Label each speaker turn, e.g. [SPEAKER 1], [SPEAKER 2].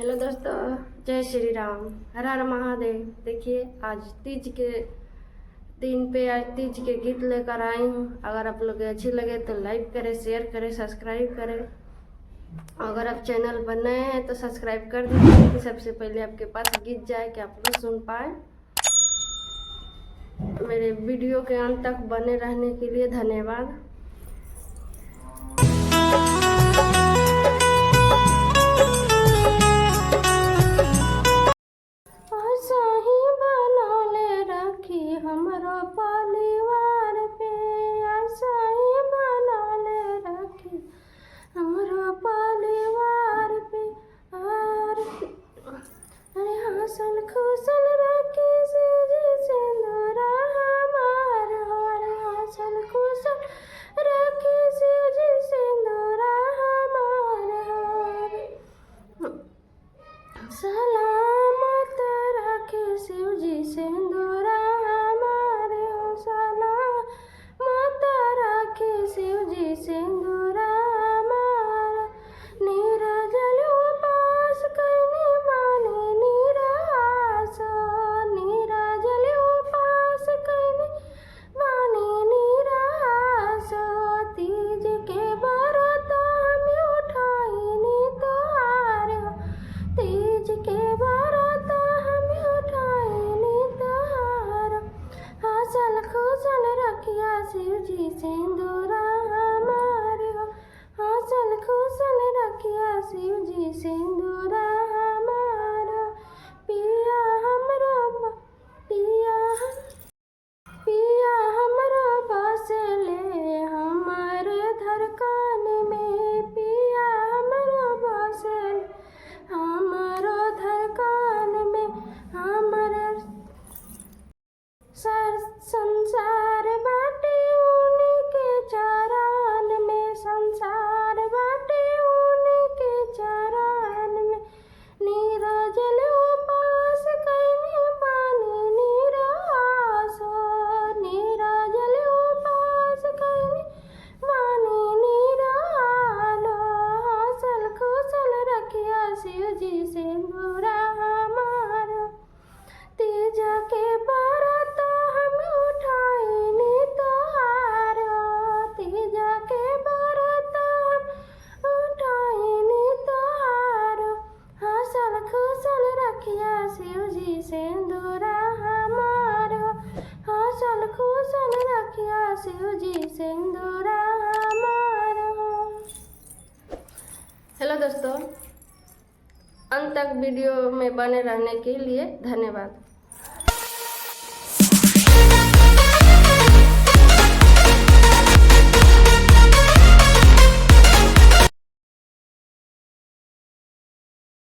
[SPEAKER 1] Hello दोस्तों, जय श्री राम, हर हर महादेव। देखिए आज तीज के दिन पे आज तीज के गीत लेकर आई हूँ। अगर आप लोग अच्छी लगे तो लाइक करें, शेयर करें, सब्सक्राइब करें। अगर आप चैनल पर नए हैं तो सब्सक्राइब कर दीजिए कि सबसे पहले आपके पास गीत जाए कि आप लोग सुन पाए। मेरे वीडियो के अंत तक बने रहने के लिए धन्यवाद। हमरो परिवार पे आशा ही बनले रखी, हमरो परिवार पे अरे हंसल खुशल रखी जी सिंदूरा हमार, अरे हंसल खुशल रखी जी सिंदूरा हमार, सलामत रखे शिव जी सिंदूरा सिंदूरा हमारा। नीरजल उपास कैनी बानी निराश, नीरजल उपास कैनी बानी निराश, तीज के व्रत हम उठाइनी तोहार, तीज के व्रत हम उठाइनी तोहार, हंसल खुशल रखिया शिव जी सिंदूरा शिव जी सिंदूरा हमारा। पिया हमरो बसले हमारे धड़कन में, पिया हमरो बसले हमारो धड़कन में, हमारे संसार बाटे उन्हीं के चरण में, संसार बाटे चरण में, नीरजल उपास कैनी बानी निराश, नीरजल उपास कैनी बानी निराश, हंसल खुशल रखिया शिव जी सिंदूरा हमारा। तीज के व्रत हम उठाइनी तोहार, तीज के व्रत हम उठाइनी तोहार, हंसल खुशल रखिया शिव जी सिंदूरा हमार, हंसल खुशल रखिया शिव जी सिंदूरा हमार। हेलो दोस्तों, अंत तक वीडियो में बने रहने के लिए धन्यवाद।